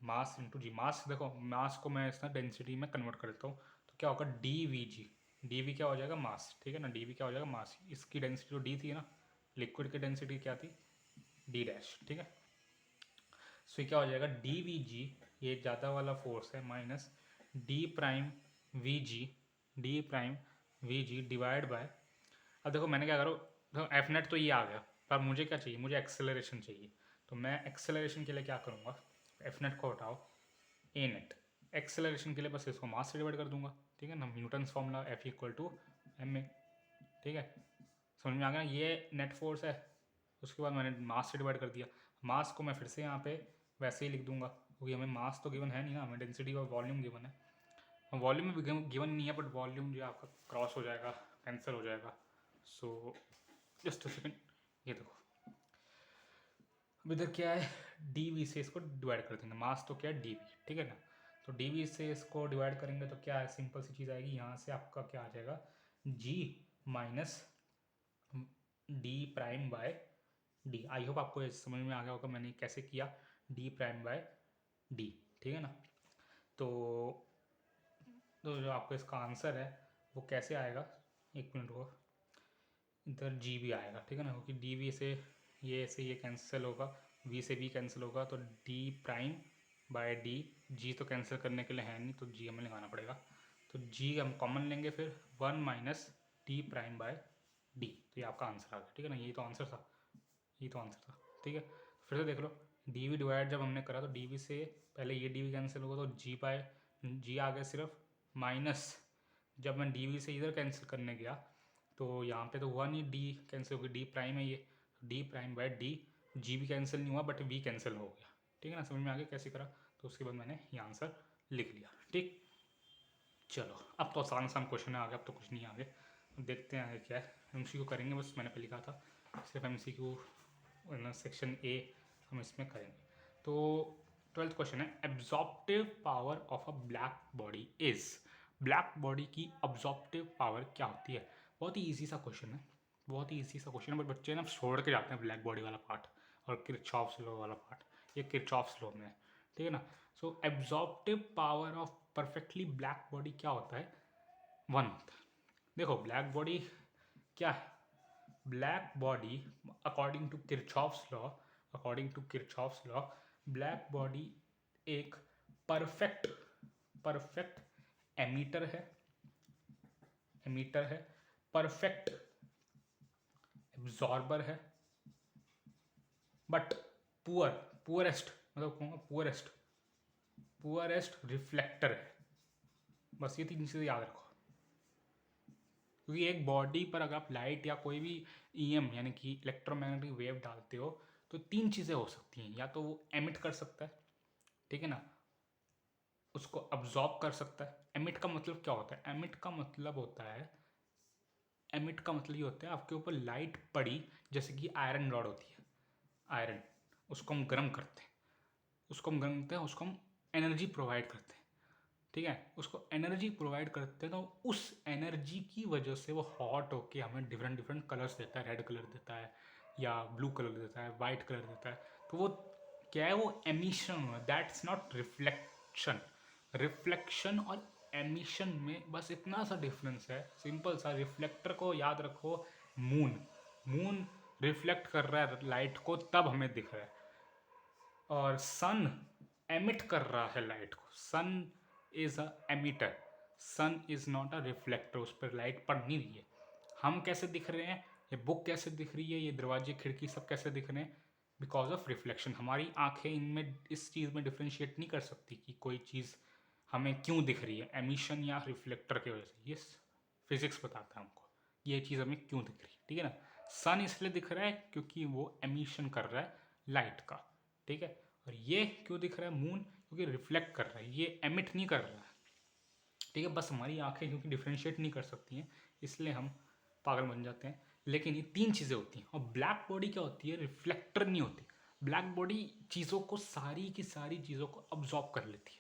मास इंटू जी। मास देखो, मास को मैं इसमें डेंसिटी में कन्वर्ट कर देता हूँ, तो क्या होगा, d v g. D v क्या हो जाएगा, मास, ठीक है ना। डी वी क्या हो जाएगा, मास। इसकी डेंसिटी जो डी थी ना, लिक्विड की डेंसिटी क्या थी, डी डैश, ठीक है। सो ये क्या हो जाएगा, डी वी जी, ये ज़्यादा वाला फोर्स है, minus d prime we g, D prime we ji divide by, अब देखो मैंने क्या करो, देखो एफ नेट तो ये आ गया, पर मुझे क्या चाहिए, मुझे एक्सेलरेशन चाहिए। तो मैं एक्सेलरेशन के लिए क्या करूँगा, एफ नेट को हटाओ, ए नेट। एक्सेलरेशन के लिए बस इसको मास से डिवाइड कर दूंगा, ठीक है ना, Newton's formula F equal to m a, ठीक है। समझ में आ गया, ये नेट फोर्स है, उसके बाद मैंने मास से डिवाइड कर दिया। मास को मैं फिर से यहाँ पे वैसे ही लिख दूंगा, क्योंकि हमें मास तो गिवन है नहीं ना, हमें डेंसिटी और वॉल्यूम गिवन है। वॉल्यूम में भी गिवन नहीं है, बट वॉल्यूम जो है आपका क्रॉस हो जाएगा, कैंसिल हो जाएगा। सो जस्ट अ सेकेंड, ये देखो अब इधर क्या है, डी वी से इसको डिवाइड कर देंगे, मास तो क्या है डी वी, ठीक है ना। तो डी वी से इसको डिवाइड करेंगे तो क्या है, सिंपल सी चीज़ आएगी, यहाँ से आपका क्या आ जाएगा, g minus d prime by d. I hope आपको समझ में आ गया होगा मैंने कैसे किया, डी प्राइम बाय डी, ठीक है ना। तो जो आपका इसका आंसर है वो कैसे आएगा, एक मिनट को, इधर जी भी आएगा, ठीक है ना, क्योंकि डी वी से ये कैंसिल होगा, वी से भी कैंसिल होगा, तो डी प्राइम बाय डी, जी तो कैंसिल करने के लिए है नहीं, तो जी हमें लगाना पड़ेगा, तो जी हम कॉमन लेंगे, फिर 1 minus d prime by d, तो ये आपका आंसर आ गया, ठीक है ना। यही तो आंसर था, यही तो आंसर था, ठीक है। फिर से देख लो, डी वी डिवाइड जब हमने करा तो डी वी से पहले ये डी वी कैंसिल होगा, तो जी बाय जी आ गया सिर्फ, माइनस जब मैं डी वी से इधर कैंसिल करने गया तो यहाँ पे तो हुआ नहीं, डी कैंसिल हो गई, डी प्राइम है ये, डी प्राइम बाय डी, जी भी कैंसिल नहीं हुआ बट वी कैंसिल हो गया, ठीक है ना। समझ में आ गया कैसे करा, तो उसके बाद मैंने ये आंसर लिख लिया, ठीक। चलो अब तो आसान आसान क्वेश्चन आ गया, अब तो कुछ नहीं आगे, देखते हैं आगे क्या है। MCQ करेंगे, बस मैंने पहले लिखा था सिर्फ MCQ सेक्शन ए हम इसमें करेंगे। तो 12th क्वेश्चन है, absorptive power of a black body is, black body की ऑब्जॉर्प्टिव पावर क्या होती है। बहुत ही ईजी सा क्वेश्चन है, बहुत ही ईजी सा क्वेश्चन है, बट बच्चे ना छोड़ के जाते हैं ब्लैक बॉडी वाला पार्ट और किरचॉफ्स लॉ वाला पार्ट, ये किरचॉफ्स लॉ में है, ठीक है ना। So absorptive power of perfectly black body क्या होता है, 1 होता है। देखो ब्लैक बॉडी क्या है? Black body according to Kirchhoff's law black body एक परफेक्ट परफेक्ट एमीटर है, परफेक्ट एब्जॉर्बर है, बट पुअरेस्ट मतलब कहूँगा पुअरेस्ट रिफ्लेक्टर है। बस ये 3 चीज़ें याद रखो, क्योंकि एक बॉडी पर अगर आप लाइट या कोई भी ईएम यानी कि इलेक्ट्रोमैग्नेटिक वेव डालते हो तो 3 चीज़ें हो सकती हैं। या तो वो एमिट कर सकता है, ठीक है ना, उसको अब्जॉर्ब कर सकता है। एमिट का मतलब क्या होता है? एमिट का मतलब ये होता है आपके ऊपर लाइट पड़ी, जैसे कि आयरन रॉड होती है, आयरन, उसको हम गर्म करते हैं, उसको हम एनर्जी प्रोवाइड करते हैं, ठीक है, उसको एनर्जी प्रोवाइड करते हैं तो उस एनर्जी की वजह से वो हॉट होके हमें डिफरेंट डिफरेंट कलर्स देता है, रेड कलर देता है या ब्लू कलर देता है, वाइट कलर देता है। तो वो क्या है? वो एमिशन हुआ, दैट्स नॉट रिफ्लेक्शन। रिफ्लेक्शन और एमिशन में बस इतना सा डिफरेंस है, सिंपल सा। रिफ्लेक्टर को याद रखो, मून रिफ्लेक्ट कर रहा है लाइट को, तब हमें दिख रहा है, और सन एमिट कर रहा है लाइट को। Sun is a emitter, sun is not a reflector, उस पर लाइट पड़ नहीं रही है। हम कैसे दिख रहे हैं, ये बुक कैसे दिख रही है, ये दरवाजे खिड़की सब कैसे दिख रहे हैं? Because of reflection. हमारी आंखें इनमें इस चीज़ में डिफ्रेंशिएट नहीं कर सकती कि कोई चीज़ हमें क्यों दिख रही है, एमिशन या रिफ्लेक्टर की वजह से। ये फिजिक्स बताता है हमको ये चीज़ हमें क्यों दिख रही है, ठीक है ना। सन इसलिए दिख रहा है क्योंकि वो एमिशन कर रहा है लाइट का, ठीक है। और ये क्यों दिख रहा है मून? क्योंकि रिफ्लेक्ट कर रहा है, ये एमिट नहीं कर रहा है, ठीक है। बस हमारी आंखें क्योंकि डिफ्रेंशिएट नहीं कर सकती हैं, इसलिए हम पागल बन जाते हैं। लेकिन ये 3 चीज़ें होती हैं। और ब्लैक बॉडी क्या होती है? रिफ्लेक्टर नहीं होती। ब्लैक बॉडी चीज़ों को, सारी की सारी चीज़ों को अब्जॉर्ब कर लेती है।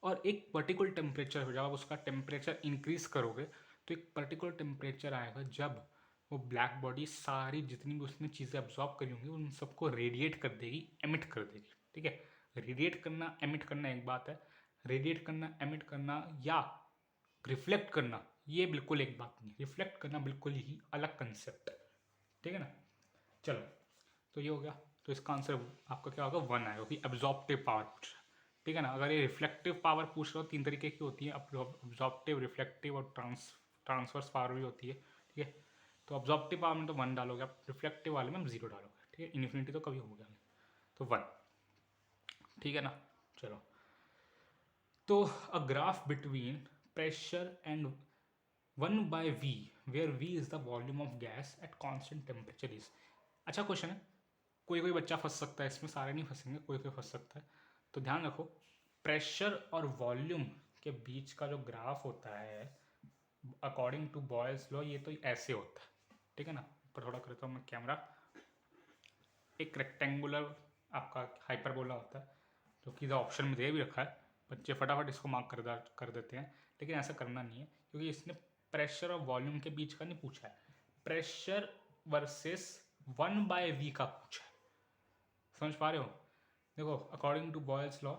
और एक पर्टिकुलर टेम्परेचर हो, जब आप उसका टेम्परेचर इंक्रीज करोगे तो एक पर्टिकुलर टेम्परेचर आएगा जब वो ब्लैक बॉडी सारी जितनी भी उसने चीज़ें अब्जॉर्ब करी होंगी उन सबको रेडिएट कर देगी, एमिट कर देगी, ठीक है। रेडिएट करना, एमिट करना एक बात है, रेडिएट करना, एमिट करना या रिफ्लेक्ट करना ये बिल्कुल एक बात नहीं है। रिफ्लेक्ट करना बिल्कुल ही अलग कंसेप्ट है, ठीक है ना। चलो, तो ये हो गया। तो इसका आंसर आपका क्या होगा? 1 आएगा, क्योंकि एब्जॉर्प्टिव पावर पूछ रहा है, ठीक है ना। अगर ये रिफ्लेक्टिव पावर पूछ रहा हो, 3 तरीके की होती है, एब्जॉर्प्टिव, रिफ्लेक्टिव और ट्रांसवर्स पावर भी होती है, ठीक है। तो एब्जॉर्प्टिव पावर में तो 1 डालोगे आप, रिफ्लेक्टिव वाले में 0 डालोगे, ठीक है। इन्फिनिटी तो कभी हो गया नहीं, तो 1, ठीक है ना। चलो, तो a graph between pressure and 1/v where v is the volume of gas at constant temperature is। अच्छा क्वेश्चन है, कोई कोई बच्चा फंस सकता है इसमें, सारे नहीं फंसेंगे, कोई कोई फंस सकता है। तो ध्यान रखो, प्रेशर और वॉल्यूम के बीच का जो ग्राफ होता है अकॉर्डिंग टू बॉयल्स लॉ, ये तो ऐसे होता है, ठीक है ना। ऊपर थोड़ा करता हूँ मैं कैमरा। एक रेक्टेंगुलर आपका हाइपरबोला होता है, जो कि ऑप्शन में दे भी रखा है, बच्चे फटाफट इसको मार्क कर देते हैं, लेकिन ऐसा करना नहीं है, क्योंकि इसने प्रेशर और वॉल्यूम के बीच का नहीं पूछा है, प्रेशर वर्सेस 1/v का पूछा है। समझ पा रहे हो? देखो, according to Boyle's law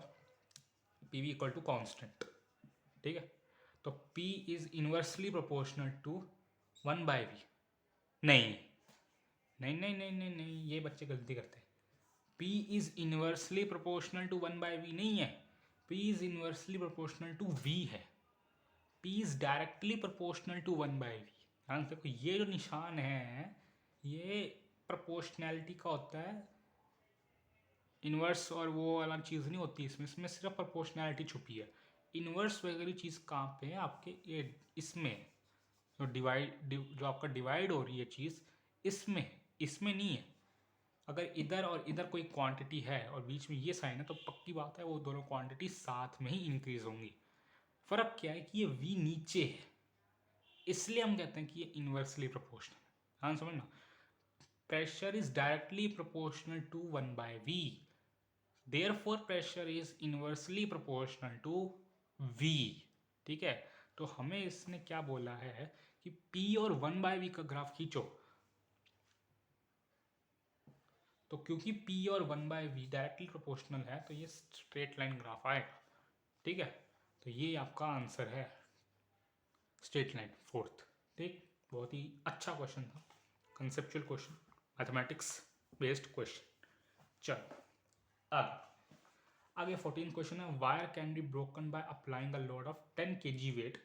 P V equal to constant, ठीक है। तो P is inversely proportional to 1/v। नहीं नहीं नहीं नहीं नहीं नहीं, ये बच्चे गलती करते हैं। P is inversely proportional to 1/v नहीं है, P is inversely proportional to V है। P is directly proportional to 1/v। ध्यान से देखो, ये जो निशान है ये प्रोपोर्शनैलिटी का होता है, इन्वर्स और वो वाला चीज़ नहीं होती इसमें, इसमें सिर्फ प्रोपोर्शनैलिटी छुपी है। इन्वर्स वगैरह चीज़ कहाँ पे है आपके? ये इसमें, जो जो आपका डिवाइड हो रही है चीज़, इसमें इसमें नहीं है। अगर इधर और इधर कोई क्वांटिटी है और बीच में ये साइन है, तो पक्की बात है वो दोनों क्वांटिटी साथ में ही इंक्रीज होंगी। फर्क क्या है कि ये V नीचे है, इसलिए हम कहते हैं कि ये इन्वर्सली प्रोपोर्शनल। हाँ समझना, pressure is directly proportional to 1/v, therefore pressure is inversely proportional to V, ठीक है। तो हमें इसने क्या बोला है कि P और 1/v का ग्राफ खींचो, तो क्योंकि P और 1/v डायरेक्टली प्रोपोर्शनल है तो ये स्ट्रेट लाइन ग्राफ आएगा, ठीक है। तो ये आपका आंसर है, स्ट्रेट लाइन, 4th, ठीक। बहुत ही अच्छा क्वेश्चन था, conceptual question, mathematics based question. चलो आगे 14 क्वेश्चन है, wire can be broken by applying a load of 10 kg weight,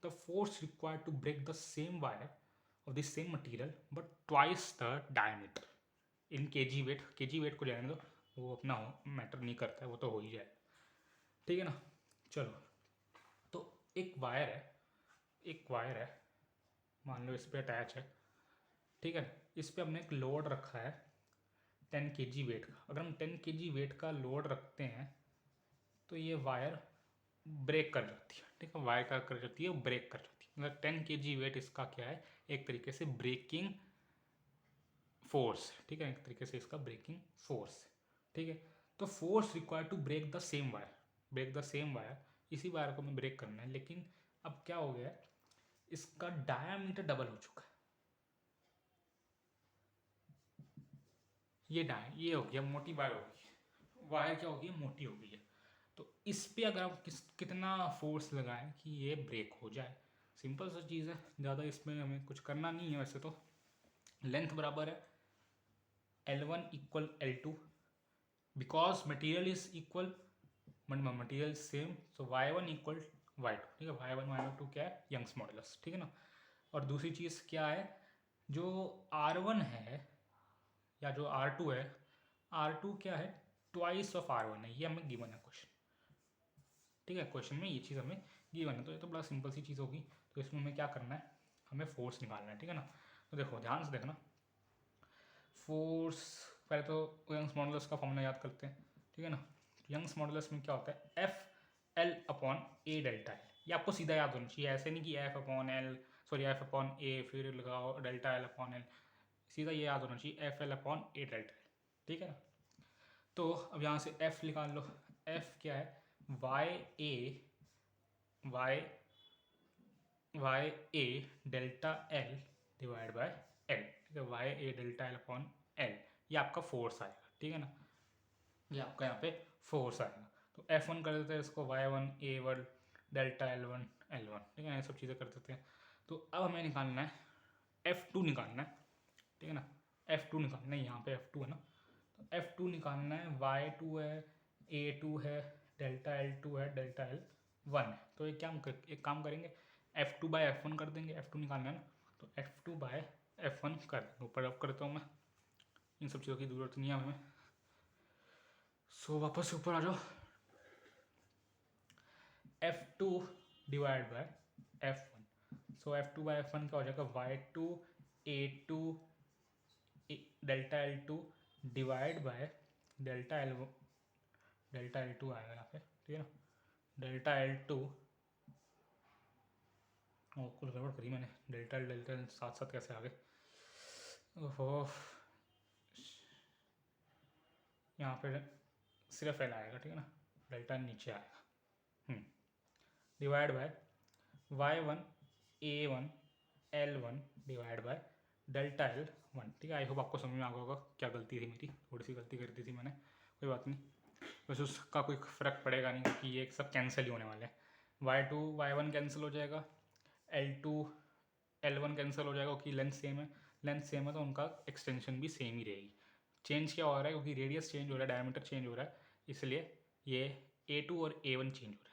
the force required to break the same wire of the same material but twice the diameter in kg weight को जाने दो, वो अपना matter नहीं करता है, वो तो हो ही जाएगा, ठीक है ना। चलो तो एक वायर है, मान लो इस पर अटैच है, ठीक है। इस पर हमने एक लोड रखा है 10 kg वेट का। अगर हम 10 kg वेट का लोड रखते हैं तो ये वायर ब्रेक कर जाती है, ठीक है। वायर क्या कर जाती है, ब्रेक कर जाती है। मतलब 10 kg वेट इसका क्या है, एक तरीके से ब्रेकिंग फोर्स, ठीक है, एक तरीके से इसका ब्रेकिंग फोर्स, ठीक है। तो force required to break the same wire, इसी वायर को हमें ब्रेक करना है, लेकिन अब क्या हो गया है, इसका डायामीटर डबल हो चुका है। ये हो गया मोटी वायर, हो गई वायर, क्या हो गई, मोटी हो गई है। तो इस पर अगर आप कितना फोर्स लगाएं कि ये ब्रेक हो जाए, सिंपल सा चीज़ है, ज़्यादा इसमें हमें कुछ करना नहीं है वैसे तो। लेंथ बराबर है L1 equal L2, because material is equal, material same, so Y1 equal Y2, ठीक है। Y1 Y2 क्या है, यंग्स मॉडुलस, ठीक है ना। और दूसरी चीज़ क्या है, जो R1 है या जो R2 है, R2 क्या है, ट्वाइस ऑफ R1 है, ये हमें गिवन है क्वेश्चन, ठीक है। क्वेश्चन में ये चीज़ हमें गिवन है, तो ये तो बड़ा सिंपल सी चीज़ होगी। तो इसमें हमें क्या करना है, हमें फोर्स निकालना है, ठीक है ना। तो देखो ध्यान से देखना, फोर्स पहले तो यंग्स मॉडुलस का फॉर्मूला याद करते हैं, ठीक है ना। यंग्स मॉडुलस में क्या होता है, F L upon A delta L, ये आपको सीधा याद होना चाहिए, ऐसे नहीं कि F upon L, sorry F upon A फिर लगाओ डेल्टा एल अपॉन एल, सीधा ये याद होना चाहिए F L upon A delta L, ठीक है ना। तो अब यहाँ से एफ निकाल लो, एफ क्या है, Y A delta L divide by L, ठीक है। Y A delta L upon L, ये आपका फोर्स आएगा, ठीक है ना, ये आपका यहाँ पे फोर्स आएगा। तो F1 कर देते हैं इसको, Y1 A1 delta L1 L1, ठीक है ना, ये सब चीज़ें कर देते हैं। तो अब हमें निकालना है F2 निकालना है, ठीक है ना। F2 निकालना है, यहाँ पे F2 है ना, तो F2 निकालना है, Y2 है, A2 है, डेल्टा L2 है, डेल्टा L1 है। तो एक काम करेंगे, F2 बाय F1 कर देंगे, F2 निकालना है ना, तो F2 बाय F1 कर देंगे। ऊपर अब करता हूँ मैं, इन सब चीज़ों की ज़रूरत नहीं है हमें। सो वापस ऊपर आ जाओ, F2 divide by F1, so F2 bye F1 क्या हो जाएगा, Y2 A2 delta L2 divide by delta L2 आएगा यहाँ पे, ठीक है ना। डेल्टा L2, कुछ गड़बड़ करी मैंने, डेल्टा साथ साथ कैसे आ गए, ओहो, यहाँ पे सिर्फ L आएगा, ठीक है ना, डेल्टा नीचे आएगा, divide by Y1 A1 L1 divide by delta L1, ठीक है। आई होप आपको समझ में आ गया होगा क्या गलती थी मेरी, थोड़ी सी गलती कर दी थी मैंने, कोई बात नहीं, वैसे उसका कोई फ़र्क पड़ेगा नहीं क्योंकि ये सब कैंसिल ही होने वाले हैं। Y2 Y1 कैंसिल हो जाएगा, L2 L1 कैंसिल हो जाएगा क्योंकि लेंथ सेम है तो उनका एक्सटेंशन भी सेम ही रहेगी। चेंज क्या हो रहा है, क्योंकि रेडियस चेंज हो रहा है, डायमीटर चेंज हो रहा है, इसलिए ये A2 और A1 चेंज हो रहा है।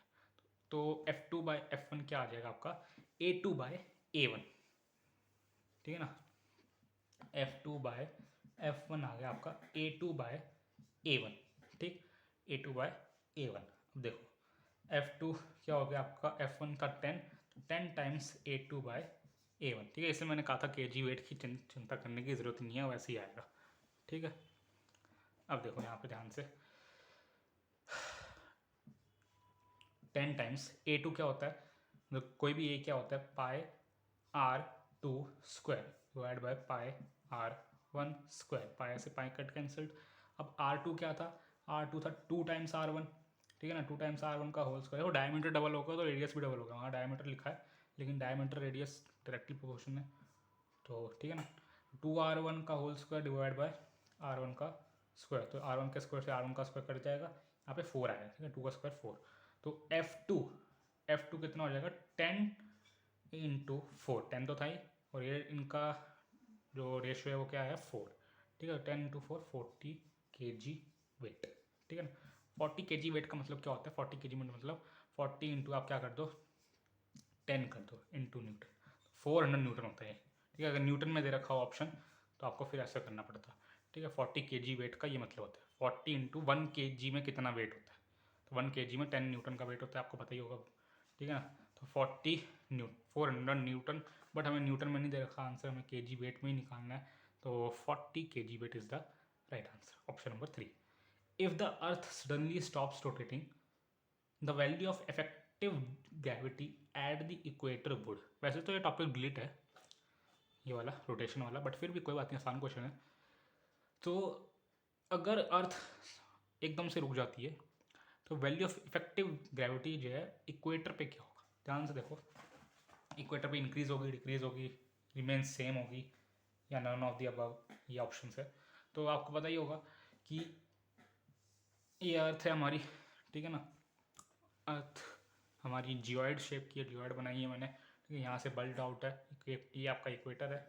तो F2 बाय F1 क्या आ जाएगा आपका, A2 बाय A1, ठीक है ना। F2 बाय F1 आ गया आपका A2 बाय A1, ठीक, A2 बाय A1। अब देखो F2 क्या हो गया आपका, F1 का 10 टाइम्स A2 बाय A1, ठीक है। इसलिए मैंने कहा था kg वेट की चिंता करने की ज़रूरत नहीं है, वैसे ही आएगा, ठीक है। अब देखो यहाँ पे ध्यान से, 10 टाइम्स A2 क्या होता है, मतलब कोई भी A क्या होता है, pi R2 square divide by pi R1 square, pi से पाई कट कैंसल्ड। अब R2 क्या था, R2 था 2 टाइम्स R1, ठीक है ना, 2 टाइम्स R1 का होल स्क्वायर। वो डायमीटर डबल होगा तो रेडियस भी डबल होगा, वहाँ डायमीटर लिखा है लेकिन डायमीटर रेडियस डायरेक्टली प्रोपोर्शन है, तो ठीक है ना। 2R1 का whole square divide bye R1 का स्क्वायर, तो R1 के स्क्वायर से R1 का स्क्वायर कट जाएगा, यहाँ पे 4 आएगा, ठीक है, 2 का स्क्वायर 4। तो F2 कितना हो जाएगा, 10 इंटू 4, 10 तो था ही, और ये इनका जो रेशियो है वो क्या है 4, ठीक है। 10 × 4 40 kg वेट, ठीक है ना। 40 kg वेट का मतलब क्या होता है, 40 kg मतलब 40 इंटू आप क्या कर दो 10 कर दो इंटू न्यूटन, 400 न्यूटन होता है, ठीक है। अगर न्यूटन में दे रखा हो ऑप्शन तो आपको फिर ऐसा करना पड़ता, ठीक है। 40 kg वेट का ये मतलब होता है 40 इंटू 1 kg में कितना वेट होता है, तो 1 kg में 10 न्यूटन का वेट होता है, आपको पता ही होगा, ठीक है ना। तो 40 400 न्यूटन, बट हमें न्यूटन में नहीं दे रखा आंसर, हमें केजी वेट में ही निकालना है, तो 40 kg weight is the right answer, option number 3। If the earth suddenly stops rotating, the value of effective gravity at the equator would, वैसे तो ये टॉपिक डिलीट है ये वाला रोटेशन वाला, बट फिर भी कोई बात नहीं, आसान क्वेश्चन है। तो अगर अर्थ एकदम से रुक जाती है तो वैल्यू ऑफ इफेक्टिव ग्रेविटी जो है इक्वेटर पे क्या होगा, ध्यान से देखो। इक्वेटर पे इंक्रीज होगी, डिक्रीज होगी, रिमेन सेम होगी, या नन ऑफ द अबव, ये ऑप्शन है। तो आपको पता ही होगा कि ये अर्थ है हमारी, ठीक है ना। अर्थ हमारी जियोइड शेप की है, जियोइड बनाई है मैंने, ठीक है। यहाँ से बल्ट आउट है, ये आपका इक्वेटर है।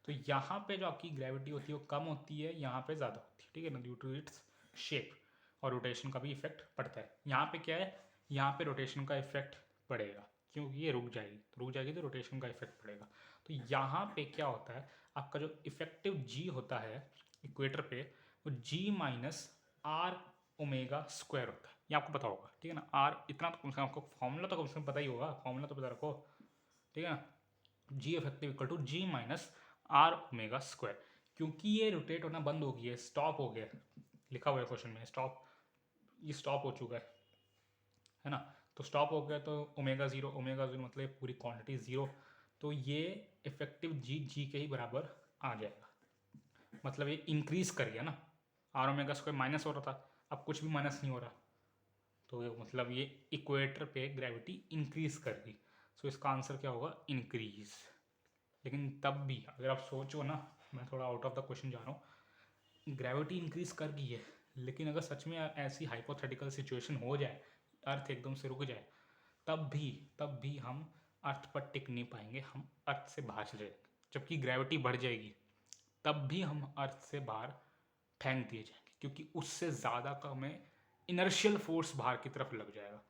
तो यहाँ पे जो आपकी ग्रेविटी होती है वो कम होती है, यहाँ पे ज़्यादा होती है, ठीक है ना, ड्यू टू इट्स शेप, और रोटेशन का भी इफेक्ट पड़ता है। यहाँ पे क्या है, यहाँ पे रोटेशन का इफेक्ट पड़ेगा, क्योंकि ये रुक जाएगी तो रोटेशन का इफेक्ट पड़ेगा। तो यहाँ पे क्या होता है, आपका जो इफेक्टिव जी होता है इक्वेटर पे, वो जी माइनस आर ओमेगा स्क्वायर होता है, ये आपको पता होगा, ठीक है ना। आर इतना तो कम से कम आपको फॉर्मूला तो कम से कम पता ही होगा, फॉर्मूला तो पता रखो, ठीक है ना। G effective equal to g minus r omega square, क्योंकि ये रोटेट होना बंद हो गई है, स्टॉप हो गया है, लिखा हुआ है क्वेश्चन में स्टॉप, ये स्टॉप हो चुका है ना। तो स्टॉप हो गया तो ओमेगा जीरो मतलब पूरी क्वांटिटी जीरो, तो ये इफेक्टिव जी जी के ही बराबर आ जाएगा, मतलब ये इंक्रीज कर गया ना। आर ओमेगा स्क्वायर माइनस हो रहा था, अब कुछ भी माइनस नहीं हो रहा, तो ये मतलब ये इक्वेटर पे ग्रेविटी इंक्रीज कर दी, सो इसका आंसर क्या होगा, इंक्रीज। लेकिन तब भी अगर आप सोचो ना, मैं थोड़ा आउट ऑफ द क्वेश्चन जा रहा हूँ, ग्रेविटी इंक्रीज कर गई है, लेकिन अगर सच में ऐसी हाइपोथेटिकल सिचुएशन हो जाए, अर्थ एकदम से रुक जाए, तब भी हम अर्थ पर टिक नहीं पाएंगे, हम अर्थ से बाहर चले जाएंगे। जबकि ग्रेविटी बढ़ जाएगी तब भी हम अर्थ से बाहर फेंक दिए जाएंगे, क्योंकि उससे ज़्यादा का हमें इनर्शियल फोर्स बाहर की तरफ लग जाएगा।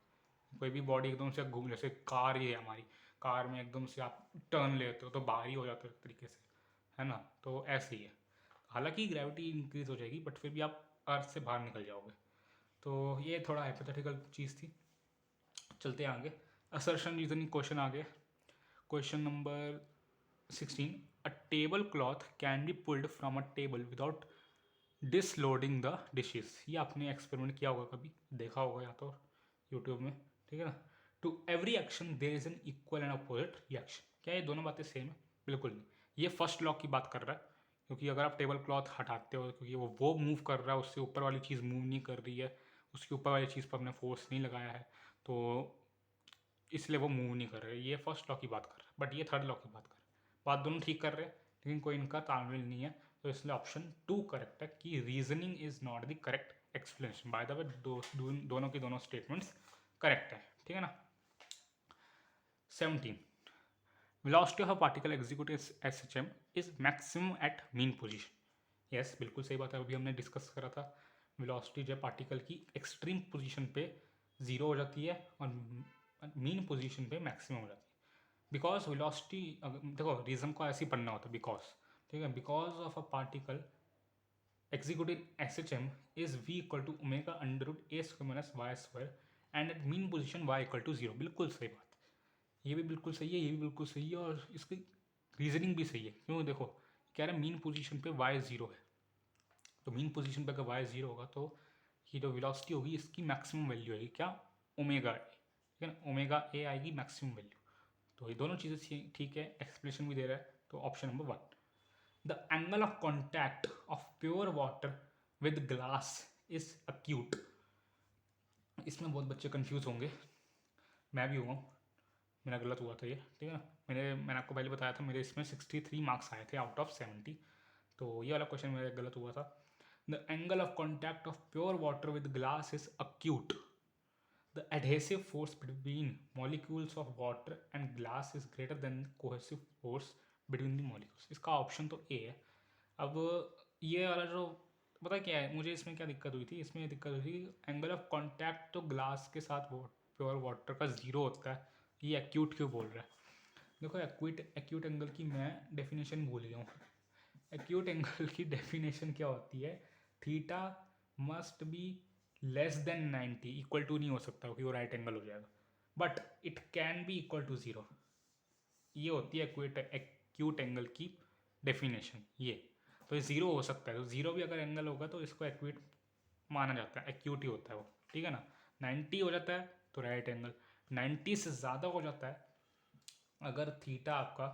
कोई भी बॉडी एकदम से घूम, जैसे कार ही है हमारी, कार में एकदम से आप टर्न लेते हो तो बाहर ही हो जाते हो एक तरीके से, है ना। तो ऐसे ही है, हालांकि ग्रेविटी इंक्रीज हो जाएगी बट फिर भी आप अर्थ से बाहर निकल जाओगे। तो ये थोड़ा हाइपोथेटिकल चीज़ थी, चलते हैं आगे। असर्शन रीजनिंग क्वेश्चन आ गया, question number 16। A table cloth can be pulled from a table without dislodging the dishes, ये आपने एक्सपेरिमेंट किया होगा, कभी देखा होगा या तो यूट्यूब में, ठीक है ना। To every action there is an equal and opposite reaction, क्या ये दोनों बातें सेम है, बिल्कुल नहीं। ये फर्स्ट लॉ की बात कर रहा है, क्योंकि अगर आप टेबल क्लॉथ हटाते हो, क्योंकि वो मूव कर रहा है, उससे ऊपर वाली चीज़ मूव नहीं कर रही है, उसके ऊपर वाली चीज़ पर हमने फोर्स नहीं लगाया है, तो इसलिए वो मूव नहीं कर रहे, ये फर्स्ट लॉ की बात कर रहा है। बट ये थर्ड लॉ की बात कर रहा है, बात दोनों ठीक कर रहे हैं, लेकिन कोई इनका तालमेल नहीं है, तो इसलिए ऑप्शन 2 करेक्ट है कि reasoning is not the correct explanation. By the way दोनों की दोनों स्टेटमेंट्स करेक्ट है, ठीक है ना। 17, velocity of a particle executing SHM is maximum at mean position, yes बिल्कुल सही बात है, अभी हमने डिस्कस करा था। वेलोसिटी जो पार्टिकल की एक्सट्रीम पोजीशन पे ज़ीरो हो जाती है और मीन पोजीशन पे मैक्सिमम हो जाती है। बिकॉज वेलोसिटी, देखो रीज़न को ऐसे ही पढ़ना होता है, बिकॉज, ठीक है, because of a particle executing SHM is V equal to omega under root A square minus y square and at mean position y equal to zero, बिल्कुल सही बात, ये भी बिल्कुल सही है, ये भी बिल्कुल सही है, और इसकी रीजनिंग भी सही है। क्यों, देखो कह रहा है मीन पोजीशन पे वाई जीरो है, तो मीन पोजीशन पे अगर वाई जीरो होगा तो ये जो वेलोसिटी होगी इसकी मैक्सिमम वैल्यू आएगी क्या, ओमेगा ए, ठीक है ना, ओमेगा ए आएगी मैक्सिमम वैल्यू। तो ये दोनों चीज़ें ठीक है, एक्सप्लेनेशन भी दे रहा है, तो option number 1। The angle of contact of pure water with glass is acute, इसमें बहुत बच्चे कंफ्यूज होंगे, मैं भी हुआ, मेरा गलत हुआ था ये, ठीक है ना। मैंने आपको पहले बताया था मेरे इसमें 63 मार्क्स आए थे आउट ऑफ 70, तो ये वाला क्वेश्चन मेरा गलत हुआ था। The angle of contact of pure water with glass is acute, the adhesive force between molecules of water and glass is greater than the cohesive force between the molecules. इसका option तो ए है। अब ये वाला जो पता क्या है मुझे इसमें क्या दिक्कत हुई थी, इसमें दिक्कत हुई थी एंगल ऑफ कॉन्टैक्ट तो ग्लास के साथ प्योर वाटर का ज़ीरो होता है, ये एक्यूट क्यों बोल रहा है। देखो एक्यूट एंगल की मैं डेफिनेशन भूल गया हूँ। एक्यूट एंगल की डेफिनेशन क्या होती है, theta must be less than 90, equal to नहीं हो सकता क्योंकि वो राइट एंगल हो जाएगा, but it can be equal to zero. ये होती है एक्यूट एंगल की डेफिनेशन ये। तो ये ज़ीरो हो सकता है, तो ज़ीरो भी अगर एंगल होगा तो इसको एक्यूट माना जाता है, एक्यूट ही होता है वो, ठीक है ना। 90 हो जाता है तो राइट एंगल, 90 से ज़्यादा हो जाता है, अगर थीटा आपका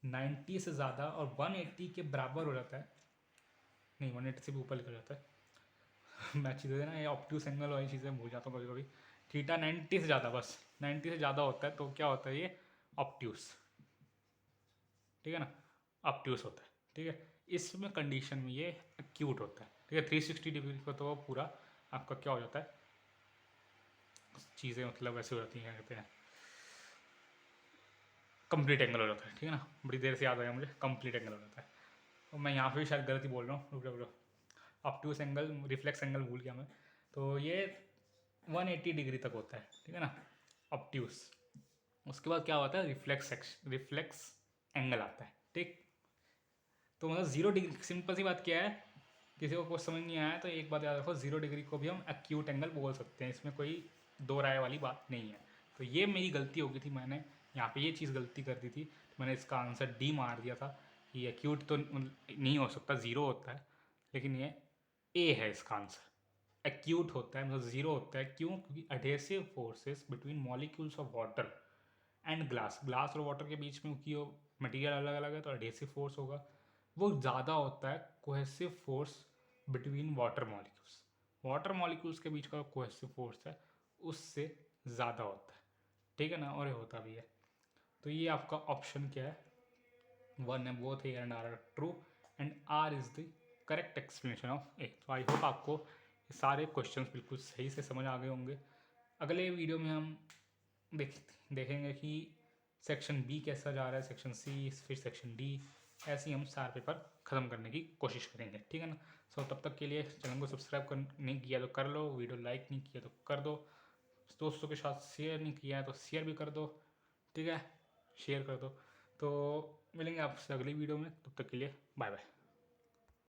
90 से ज़्यादा और 180 के बराबर हो जाता है, नहीं 180 से भी ऊपर निकल जाता है मैं चीज़ें ना ये ऑप्ट्यूस एंगल वाली चीज़ें भूल जाता हूँ कभी कभी। थीटा 90 से ज़्यादा, बस 90 से ज़्यादा होता है तो क्या होता है ये ऑप्ट्यूस, ठीक है ना, ऑप्ट्यूस होता है, ठीक है। इसमें कंडीशन में ये एक्यूट होता है, ठीक है। 360 डिग्री को तो पूरा आपका क्या हो जाता है, चीज़ें मतलब ऐसे हो जाती हैं, क्या कहते हैं, कंप्लीट एंगल हो जाता है, ठीक है ना। बड़ी देर से याद आया मुझे, कंप्लीट एंगल हो जाता है। और मैं यहाँ पे भी शायद गलती बोल रहा हूँ, रुक रुक, ऑप्ट्यूस एंगल रिफ्लेक्स एंगल भूल गया मैं। तो ये 180 डिग्री तक होता है, ठीक है ना, ऑप्ट्यूस। उसके बाद क्या होता है, रिफ्लेक्स एंगल आता है, ठीक। तो मतलब 0 डिग्री, सिंपल सी बात क्या है, किसी को कुछ समझ नहीं आया तो एक बात याद रखो, 0 डिग्री को भी हम एक्यूट एंगल बोल सकते हैं, इसमें कोई दो राय वाली बात नहीं है। तो ये मेरी गलती हो गई थी, मैंने यहाँ पे ये चीज़ गलती कर दी थी, तो मैंने इसका आंसर डी मार दिया था कि एक्यूट तो नहीं हो सकता, ज़ीरो होता है, लेकिन ये ए है इसका आंसर। एक्यूट होता है मतलब ज़ीरो होता है, क्यों, क्योंकि adhesive forces between molecules of water and glass और वाटर के बीच में, क्योंकि वो मटेरियल अलग अलग है तो अडेसिव फोर्स होगा, वो ज़्यादा होता है cohesive force between water molecules के बीच का कोहेसिव फोर्स है उससे ज़्यादा होता है, ठीक है ना, और ये होता भी है। तो ये आपका ऑप्शन क्या है, वन है, both A and R are true and R is the correct explanation of A. तो आई होप आपको ये सारे क्वेश्चंस बिल्कुल सही से समझ आ गए होंगे। अगले वीडियो में हम देखेंगे कि सेक्शन बी कैसा जा रहा है, सेक्शन सी, फिर सेक्शन डी, ऐसे ही हम सारे पेपर ख़त्म करने की कोशिश करेंगे, ठीक है ना। सो तब तक के लिए चैनल को सब्सक्राइब कर नहीं किया तो कर लो, वीडियो लाइक नहीं किया तो कर दो, दोस्तों के साथ शेयर नहीं किया है तो शेयर भी कर दो, ठीक है, शेयर कर दो। तो मिलेंगे आपसे अगली वीडियो में, तब तक के लिए बाय बाय।